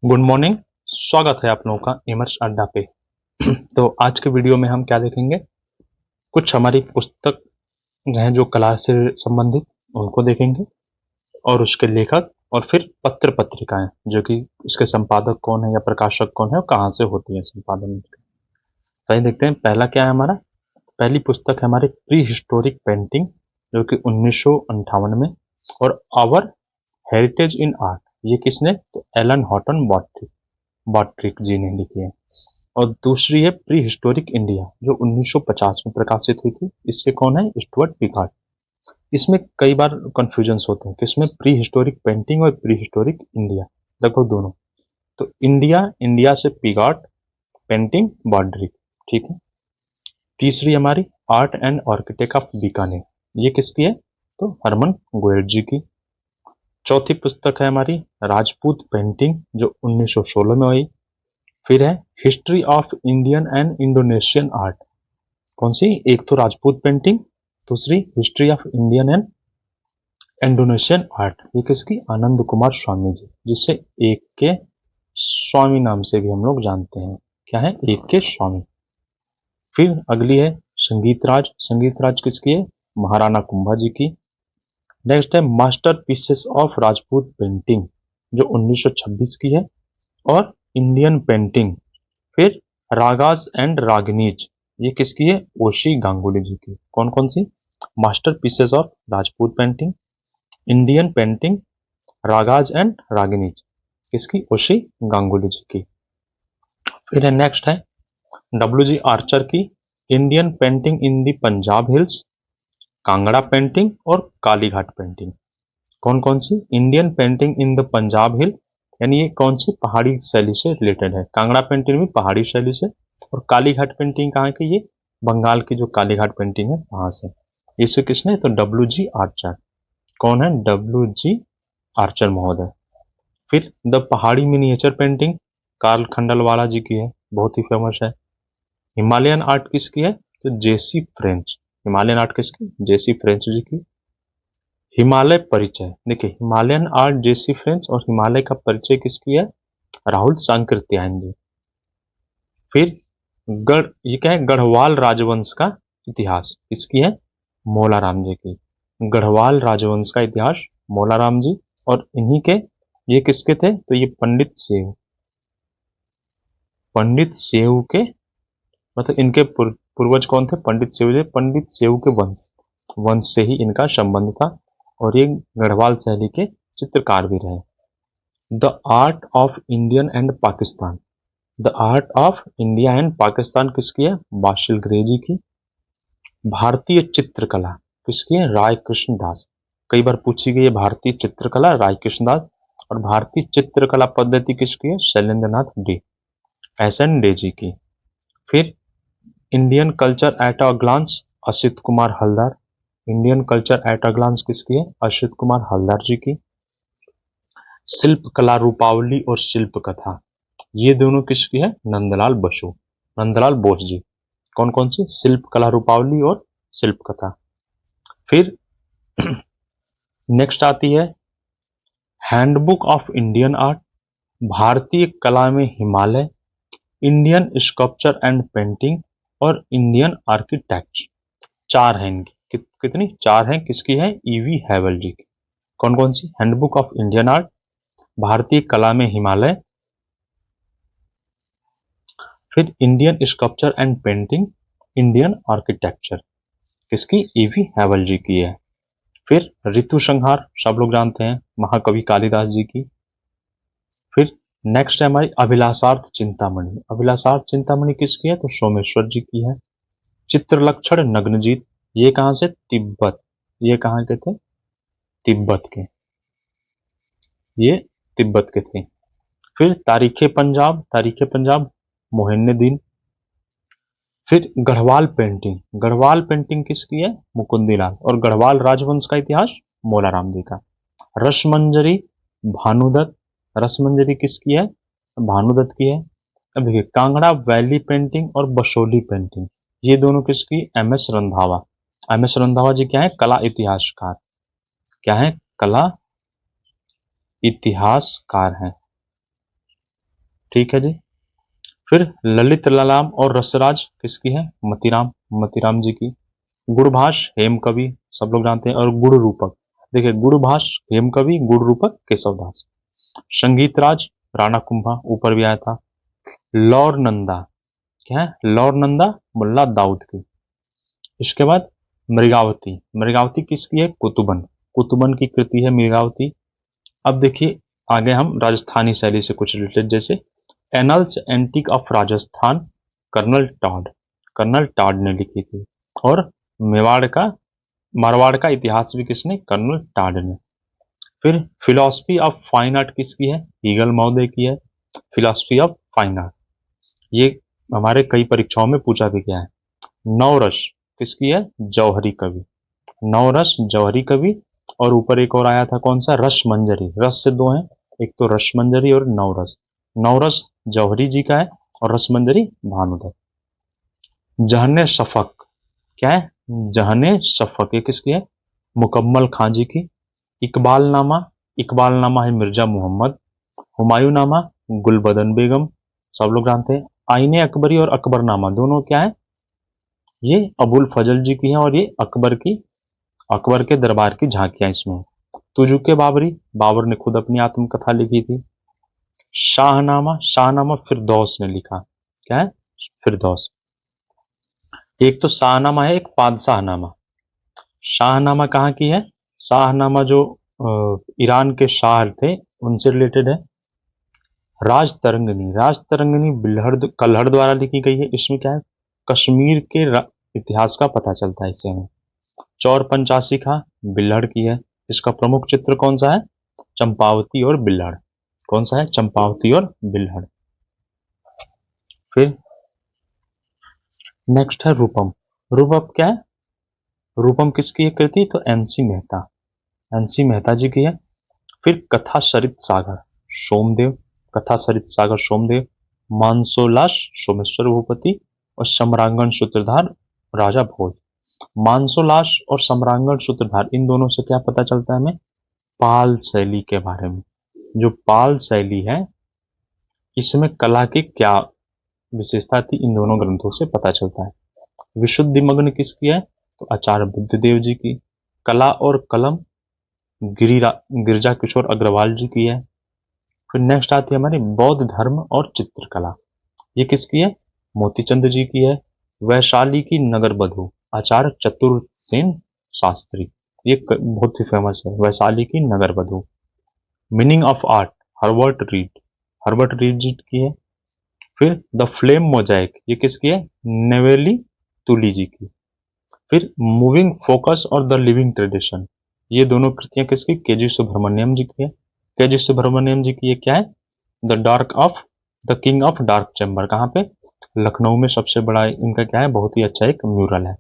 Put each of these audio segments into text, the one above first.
Good morning. स्वागत है आप लोगों का इमर्स अड्डा पे। तो आज के वीडियो में हम क्या देखेंगे, कुछ हमारी पुस्तक हैं जो कला से संबंधित, उनको देखेंगे और उसके लेखक और फिर पत्र पत्रिकाएं जो कि उसके संपादक कौन है या प्रकाशक कौन है और कहाँ से होती है संपादन। तो ये देखते हैं पहला क्या है हमारा। पहली पुस्तक है हमारी प्री हिस्टोरिक पेंटिंग जो कि 1958 में, और आवर हेरिटेज इन आर्ट, ये किसने, तो एलन हॉटन बॉट्रिक जी ने लिखी है। और दूसरी है प्री हिस्टोरिक इंडिया जो 1950 में प्रकाशित हुई थी, इसके कौन है, स्टुअर्ट पिकार्ड। इसमें कई बार कंफ्यूजन होते हैं कि इसमें प्री हिस्टोरिक पेंटिंग और प्री हिस्टोरिक इंडिया, देखो दोनों। तो इंडिया से पिकार्ड, पेंटिंग बॉड्रिक, ठीक है। तीसरी हमारी art and architect of Bikaner, ये किसकी है, तो हरमन गोयल जी की। चौथी पुस्तक है हमारी राजपूत पेंटिंग जो 1916 में हुई। फिर है history of Indian and Indonesian art, कौन सी, एक तो राजपूत पेंटिंग, दूसरी history of Indian and Indonesian art, ये किसकी, आनंद कुमार स्वामी जी, जिसे एक के स्वामी नाम से भी हम लोग जानते हैं। क्या है, एक के स्वामी। फिर अगली है संगीत राज किसकी है, महाराणा कुंभा जी की। नेक्स्ट है master pieces of Rajput painting जो 1926 की है। और इंडियन पेंटिंग, फिर रागाज एंड रागनीज, ये किसकी है, ओशी गांगुली जी की। कौन कौन सी, masterpieces of Rajput painting, Indian painting, ragas and raginis, किसकी, ओशी गांगुली जी की। फिर है नेक्स्ट है डब्ल्यू जी आर्चर की Indian painting in the Punjab hills, Kangra painting और कालीघाट पेंटिंग। कौन कौन सी, Indian painting in the Punjab hill, यानी ये कौन सी पहाड़ी शैली से रिलेटेड है, कांगड़ा पेंटिंग भी पहाड़ी शैली से, और कालीघाट पेंटिंग कहाँ की, ये बंगाल की जो कालीघाट पेंटिंग है वहां से। इसे किसने, तो डब्ल्यू जी आर्चर। कौन है, डब्ल्यू जी आर्चर महोदय। फिर द पहाड़ी मिनिएचर पेंटिंग कार्ल खंडलवाला जी की है, बहुत ही फेमस है। हिमालयन आर्ट किसकी है, तो जेसी फ्रेंच, हिमालयन आर्ट किसकी, जेसी फ्रेंच जी की। हिमालय परिचय, देखिए हिमालयन आर्ट जेसी फ्रेंच, और हिमालय का परिचय किसकी है, राहुल सांकृत्यायन जी। फिर ये क्या है, गढ़वाल राजवंश का इतिहास, इसकी है मोलाराम जी की। गढ़वाल राजवंश का इतिहास मोलाराम जी, और इन्हीं के, ये किसके थे, तो ये पंडित सेव के, मतलब इनके पूर्वज कौन थे, पंडित सेव जी, पंडित सेव के वंश से ही इनका संबंध था, और ये गढ़वाल शैली के चित्रकार भी रहे। The art of Indian and Pakistan, the art of India and Pakistan किसकी है, बाशिल ग्रे जी की। भारतीय चित्रकला किसकी है, राय कृष्ण दास, कई बार पूछी गई है भारतीय चित्रकला, राय कृष्ण दास। और भारतीय चित्रकला पद्धति किसकी है, शैलेंद्र नाथ डे, एस एन डे जी की। फिर Indian culture at a glance, Asit Kumar Haldar, Indian culture at a glance किसकी है, असित कुमार हलदार जी की। शिल्प कला रूपावली और शिल्प कथा, ये दोनों किसकी है, नंदलाल बोस जी। कौन कौन सी, शिल्प कला रूपावली और शिल्प कथा। फिर नेक्स्ट आती है हैंडबुक ऑफ इंडियन आर्ट, भारतीय कला में Himalaya, Indian sculpture and painting, और इंडियन आर्किटेक्ट। चार हैं इनकी, कितनी, चार हैं, किसकी है, ईवी हैवल जी की। कौन कौन सी, हैंडबुक ऑफ इंडियन आर्ट, भारतीय कला में हिमालय, फिर Indian sculpture and painting, Indian architecture, किसकी, ईवी हैवल जी की है। फिर ऋतु संहार, सब लोग जानते हैं, महाकवि कालिदास जी की। फिर नेक्स्ट है हमारी अभिलाषार्थ चिंतामणि, अभिलाषार्थ चिंतामणि किसकी है, तो सोमेश्वर जी की है। चित्रलक्षण नग्नजीत, ये कहां से, तिब्बत, ये कहां के थे, तिब्बत के, ये तिब्बत के थे। फिर तारीखे पंजाब मोहिनुद्दीन। फिर गढ़वाल पेंटिंग किसकी है, मुकुंदीलाल, और गढ़वाल राजवंश का इतिहास मोलाराम जी का। रसमंजरी भानुदत्त, रसमंजरी किसकी है, भानुदत्त की है। अब देखिए कांगड़ा वैली पेंटिंग और बसोली पेंटिंग, ये दोनों किसकी, M S Randhawa. M S Randhawa ji क्या है, कला इतिहासकार, क्या है, कला इतिहासकार हैं। ठीक है जी। फिर ललित ललाम और रसराज किसकी है? मतीराम, मतीराम जी की। गुणभाष हेम कवि, सब लोग जानते हैं। और गुण रूपक, देखिए गुणभाष हेम कवि, गुण रूपक केशवदास। संगीत राज राणा कुंभा, ऊपर भी आया था। लौर नंदा, क्या है? लौर नंदा मुल्ला दाऊद की। इसके बाद मृगावती, मृगावती किसकी है? कुतुबन, कुतुबन की कृति है मृगावती। अब देखिए आगे हम राजस्थानी शैली से कुछ रिलेटेड, जैसे annals antique of Rajasthan, colonel Tod, colonel Tod ने लिखी थी। और मेवाड़ का, मारवाड़ का इतिहास भी किसने? कर्नल टॉड ने। फिर फिलॉसफी ऑफ फाइन आर्ट किसकी है? ईगल महोदय की है, फिलॉसफी ऑफ फाइन आर्ट। ये हमारे कई परीक्षाओं में पूछा भी गया है। नवरस किसकी है? जौहरी कवि, नवरस जौहरी कवि। और ऊपर एक और आया था, कौन सा? रस मंजरी, रस से दो हैं, एक तो रस मंजरी और नवरस। नवरस जौहरी जी का है और रस मंजरी भानुदत्त। जहने शफक, क्या है? जहने शफक, ये किसकी है? मुकम्मल खां जी की। इकबालनामा, इकबालनामा है मिर्जा मोहम्मद। हुमायूंनामा गुलबदन बेगम, सब लोग जानते हैं। आईने अकबरी और अकबरनामा दोनों क्या है? ये अबुल फजल जी की है और ये अकबर की, अकबर के दरबार की झांकियां इसमें। तुजुके बाबरी, बाबर ने खुद अपनी आत्मकथा लिखी थी। शाहनामा, शाहनामा फिरदौस ने लिखा, क्या है? फिरदौस। एक तो शाहनामा है, एक पादशाहनामा। शाहनामा कहाँ की है? शाहनामा जो ईरान के शाह थे उनसे रिलेटेड है। राज तरंगिनी, राज तरंगिनी बिल्हड़ कल्हड़ द्वारा लिखी गई है। इसमें क्या है? कश्मीर के इतिहास का पता चलता है इससे हमें। चौर पंचासी खां बिल्हड़ की है। इसका प्रमुख चित्र कौन सा है? चंपावती और बिल्हड़। कौन सा है? चंपावती और बिल्हड़। फिर नेक्स्ट है रूपम। रूपम क्या है? रूपम किसकी है कृति? तो एनसी मेहता, एनसी मेहता जी की है। फिर कथा सरित सागर सोमदेव, कथा सरित सागर सोमदेव। मानसोलास सोमेश्वर भूपति और सम्रांगण सूत्रधार राजा भोज। मानसोलास और सम्रांगण सूत्रधार, इन दोनों से क्या पता चलता है हमें? पाल शैली के बारे में। जो पाल शैली है इसमें कला की क्या विशेषता थी, इन दोनों ग्रंथों से पता चलता है। विशुद्धि मग्न किसकी है? तो आचार्य बुद्धदेव जी की। कला और कलम गिरिरा गिरजा किशोर अग्रवाल जी की है। फिर नेक्स्ट आती है हमारी बौद्ध धर्म और चित्रकला, ये किसकी है? मोतीचंद जी की है। वैशाली की नगर बधू आचार्य चतुर्सेन शास्त्री, ये बहुत ही फेमस है, वैशाली की नगर बधू। Meaning of art Herbert Read, Herbert Read ji की है। फिर द फ्लेम मोजाइक, ये किसकी है? नेवेली तुली जी की। फिर मूविंग फोकस और द लिविंग ट्रेडिशन, ये दोनों कृतियां किसकी? केजी सुब्रमण्यम जी की है। केजी सुब्रमण्यम जी की ये क्या है? The dark of the king of dark chamber, कहाँ पे? लखनऊ में सबसे बड़ा इनका क्या है? बहुत ही अच्छा एक म्यूरल है।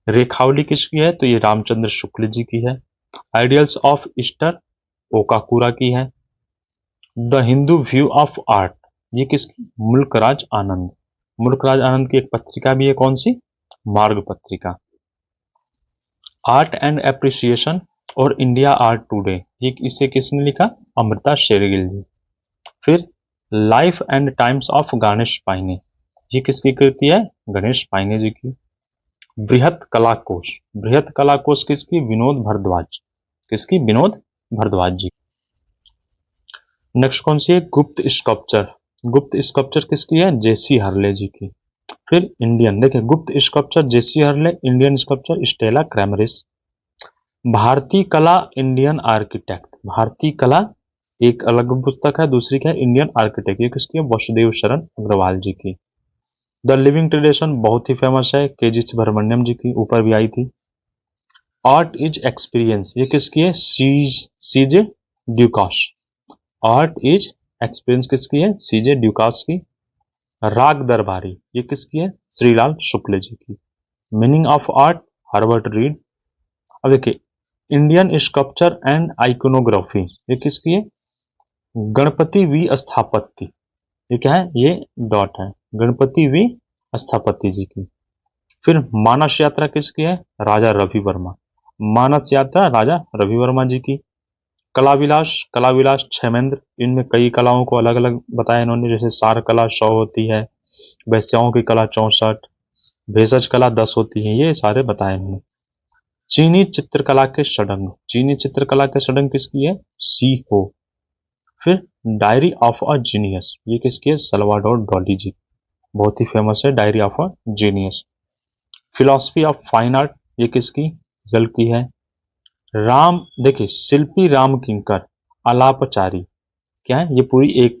रेखावली किसकी है? तो ये रामचंद्र शुक्ल जी की है। आइडियल्स ऑफ ईस्टर ओकाकुरा की है। The Hindu view of art, ये किसकी? मुल्कराज आनंद, मुल्कराज आनंद की एक पत्रिका भी है, कौन सी? मार्ग पत्रिका। आर्ट एंड एप्रिसिएशन और इंडिया आर्ट टुडे, ये इसे किसने लिखा? अमृता शेरगिल जी। फिर life and times of Ganesh पाइने, ये किसकी कृति है? गणेश पाइने जी की। बृहत कला कोश, बृहत कला कोश किसकी? विनोद भारद्वाज, किसकी? विनोद भारद्वाज जी। नेक्स्ट कौन सी है? गुप्त स्कल्पचर, गुप्त स्कल्पचर किसकी है? जेसी हर्ले जी की। फिर इंडियन, देखिए गुप्त स्कल्पचर जेसी हर्ले, इंडियन स्कल्पचर स्टेला क्रैमरिस। भारतीय कला इंडियन आर्किटेक्ट, भारतीय कला एक अलग पुस्तक है, दूसरी क्या है? इंडियन आर्किटेक्ट, ये किसकी है? वसुदेव शरण अग्रवाल जी की। द लिविंग ट्रेडिशन बहुत ही फेमस है, केजी सुब्रमण्यम जी की, ऊपर भी आई थी। आर्ट इज एक्सपीरियंस, ये किसकी है? सीजे ड्यूकास, आर्ट इज एक्सपीरियंस किसकी है? सीजे ड्यूकास की। राग दरबारी, ये किसकी है? श्रीलाल शुक्ल जी की। Meaning of art Herbert read. अब देखिए इंडियन स्कल्पचर एंड आइकोनोग्राफी, ये किसकी है? गणपति वी स्थापत्य, ये क्या है? ये डॉट है, गणपति वी स्थापत्य जी की। फिर मानस यात्रा किसकी है? राजा रवि वर्मा, मानस यात्रा राजा रवि वर्मा जी की। कला विलास, कला विलास क्षेमेंद्र, इनमें कई कलाओं को अलग अलग बताया इन्होंने, जैसे सार कला 100 होती है, वैश्याओं की कला 64, भेषज कला 10 होती है, ये सारे बताए इन्होंने। चीनी चित्रकला के षडंग, चीनी चित्रकला के षडंग किसकी है? सी हो। फिर डायरी ऑफ अ जीनियस, ये किसकी है? सल्वाडोर डॉली जी, बहुत ही फेमस है diary of a genius. Philosophy of fine art, ये किसकी? गल की है। राम, देखिए शिल्पी राम किंकर अलापचारी, क्या है ये? पूरी एक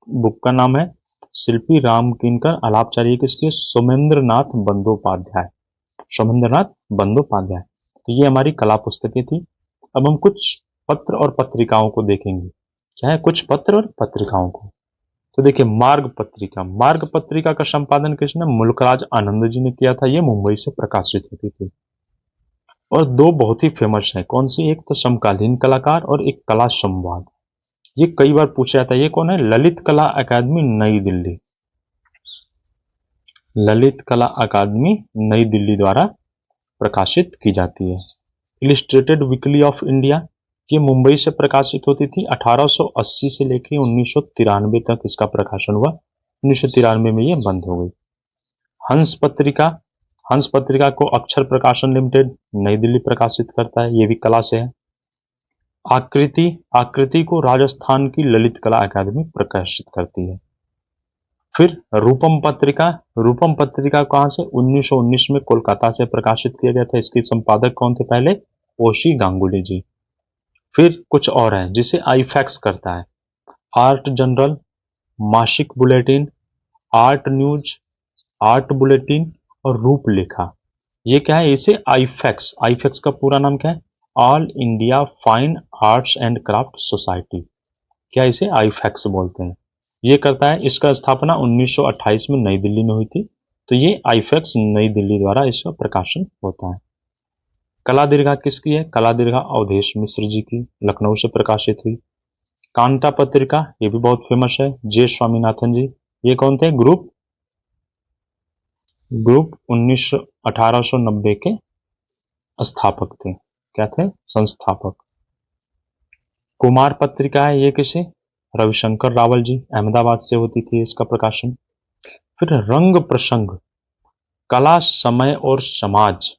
बुक का नाम है, शिल्पी राम किंकर अलापचारी, किसकी? सोमेंद्र नाथ बंदोपाध्याय, सोमेंद्र नाथ बंदोपाध्याय। तो ये हमारी कला पुस्तकें थी। अब हम कुछ पत्र और पत्रिकाओं को देखेंगे। क्या है? कुछ पत्र और पत्रिकाओं को। तो देखिए मार्ग पत्रिका, मार्ग पत्रिका का संपादन किसने? मुल्कराज आनंद जी ने किया था। ये मुंबई से प्रकाशित होती थी। और दो बहुत ही फेमस है, कौन सी? एक तो समकालीन कलाकार और एक कला संवाद। ये कई बार पूछा जाता है। ये कौन है? ललित कला अकादमी नई दिल्ली, ललित कला अकादमी नई दिल्ली द्वारा प्रकाशित की जाती है। इलिस्ट्रेटेड वीकली ऑफ इंडिया, ये मुंबई से प्रकाशित होती थी। 1880 से लेकर 1993 तक इसका प्रकाशन हुआ। 1993 में ये बंद हो गई। हंस पत्रिका, हंस पत्रिका को अक्षर प्रकाशन लिमिटेड नई दिल्ली प्रकाशित करता है, ये भी कला से है। आकृति, आकृति को राजस्थान की ललित कला अकादमी प्रकाशित करती है। फिर रूपम पत्रिका, रूपम पत्रिका कहां से? 1919 में कोलकाता से प्रकाशित किया गया था। इसके संपादक कौन थे पहले? ओशी गांगुली जी। फिर कुछ और है जिसे आईफैक्स करता है, आर्ट जनरल, मासिक bulletin, art news, art bulletin और रूपलेखा। ये क्या है? इसे आईफैक्स, आईफैक्स का पूरा नाम क्या है? All India fine arts and craft society, क्या इसे आईफैक्स बोलते हैं। ये करता है, इसका स्थापना 1928 में नई दिल्ली में हुई थी। तो ये आईफैक्स नई दिल्ली द्वारा इसका प्रकाशन होता है। कला दीर्घा किसकी है? कला दीर्घा अवधेश मिश्र जी की, लखनऊ से प्रकाशित हुई। कांता पत्रिका, ये भी बहुत फेमस है, जे स्वामीनाथन जी। ये कौन थे? ग्रुप 1890 के स्थापक थे। क्या थे? संस्थापक। कुमार पत्रिका है, ये किसे? रविशंकर रावल जी, अहमदाबाद से होती थी इसका प्रकाशन। फिर रंग प्रसंग, कला, समय और समाज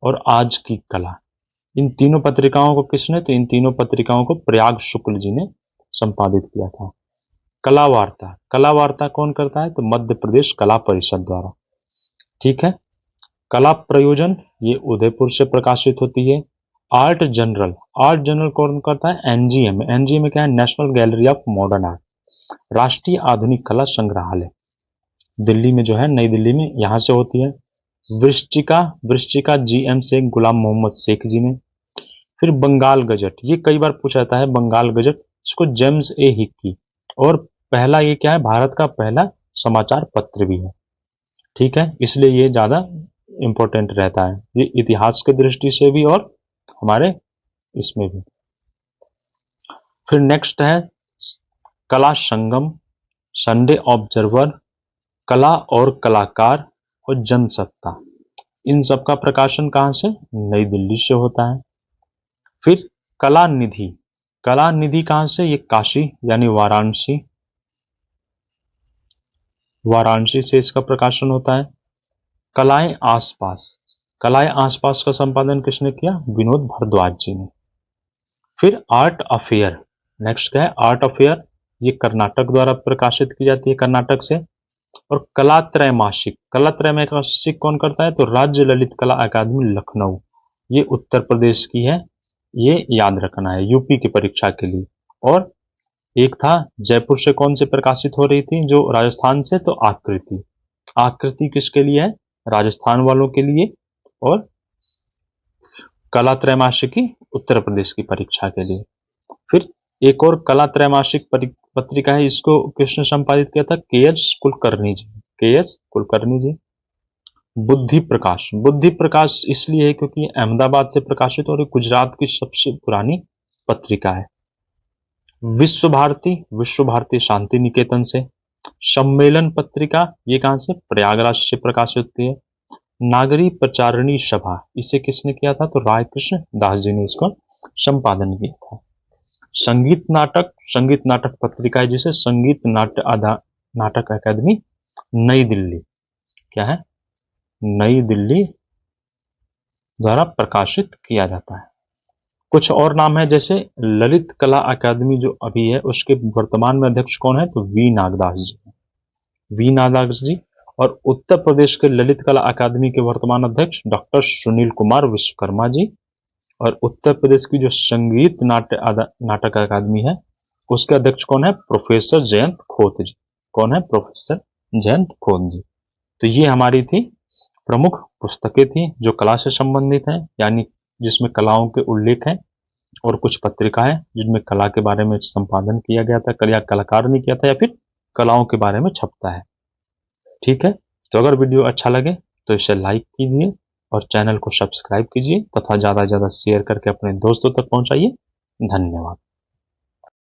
और आज की कला, इन तीनों पत्रिकाओं को किसने? तो इन तीनों पत्रिकाओं को प्रयाग शुक्ल जी ने संपादित किया था। कला वार्ता, कला वार्ता कौन करता है? तो मध्य प्रदेश कला परिषद द्वारा। ठीक है। कला प्रयोजन, ये उदयपुर से प्रकाशित होती है। आर्ट जनरल, आर्ट जनरल कौन करता है? एनजीएम, एनजीएम क्या है? National gallery of modern art, राष्ट्रीय आधुनिक कला संग्रहालय, दिल्ली में जो है, नई दिल्ली में, यहां से होती है। वृश्चिका, वृश्चिका जीएम शेख, गुलाम मोहम्मद शेख जी ने। फिर बंगाल गजट, ये कई बार पूछा जाता है, बंगाल गजट, इसको जेम्स ए हिक्की। और पहला ये क्या है? भारत का पहला समाचार पत्र भी है। ठीक है, इसलिए ये ज्यादा इंपॉर्टेंट रहता है, ये इतिहास की दृष्टि से भी और हमारे इसमें भी। फिर नेक्स्ट है कला संगम, संडे ऑब्जर्वर, कला और कलाकार और जनसत्ता। इन सब का प्रकाशन कहां से? नई दिल्ली से होता है। फिर कला निधि, कला निधि कहां से? ये काशी यानी वाराणसी, वाराणसी से इसका प्रकाशन होता है। कलाएं आसपास, कलाएं आसपास का संपादन किसने किया? विनोद भारद्वाज जी ने। फिर आर्ट अफेयर, नेक्स्ट क्या है? आर्ट अफेयर, ये कर्नाटक द्वारा प्रकाशित की जाती है, कर्नाटक से। और कला त्रैमासिक, कला त्रैमासिक कौन करता है? तो राज्य ललित कला अकादमी लखनऊ, ये उत्तर प्रदेश की है, ये याद रखना है यूपी की परीक्षा के लिए। और एक था जयपुर से, कौन से प्रकाशित हो रही थी? जो राजस्थान से, तो आकृति, आकृति किसके लिए है? राजस्थान वालों के लिए। और कला त्रैमासिकी उत्तर प्रदेश की परीक्षा के लिए। फिर एक और कला त्रैमासिक पत्रिका है, इसको किसने संपादित किया था? के एस कुलकर्णी जी, के एस कुलकर्णी जी। बुद्धि प्रकाश, बुद्धि प्रकाश इसलिए है क्योंकि अहमदाबाद से प्रकाशित और गुजरात की सबसे पुरानी पत्रिका है। विश्व भारती, विश्व भारती शांति निकेतन से। सम्मेलन पत्रिका, ये कहां से? प्रयागराज से प्रकाशित होती है। नागरी प्रचारणी सभा, इसे किसने किया था? तो राय कृष्ण दास जी ने इसको संपादन किया था। संगीत नाटक पत्रिका है जिसे संगीत नाटक अकादमी नई दिल्ली, क्या है, नई दिल्ली द्वारा प्रकाशित किया जाता है। कुछ और नाम है, जैसे ललित कला अकादमी जो अभी है उसके वर्तमान में अध्यक्ष कौन है, तो वी नागदास जी, वी नागदास जी। और उत्तर प्रदेश के ललित कला अकादमी के वर्तमान अध्यक्ष डॉक्टर सुनील कुमार विश्वकर्मा जी। और उत्तर प्रदेश की जो संगीत नाटक अकादमी है उसके अध्यक्ष कौन है, प्रोफेसर जयंत खोत जी। कौन है, प्रोफेसर जयंत खोत जी। तो ये हमारी थी प्रमुख पुस्तकें थी जो कला से संबंधित हैं, यानी जिसमें कलाओं के उल्लेख हैं, और कुछ पत्रिकाएं जिनमें कला के बारे में संपादन किया गया था, या कलाकार ने किया था, या फिर कलाओं के बारे में छपता है। ठीक है, तो अगर वीडियो अच्छा लगे तो इसे लाइक कीजिए और चैनल को सब्सक्राइब कीजिए तथा ज़्यादा से ज़्यादा शेयर करके अपने दोस्तों तक पहुंचाइए। धन्यवाद।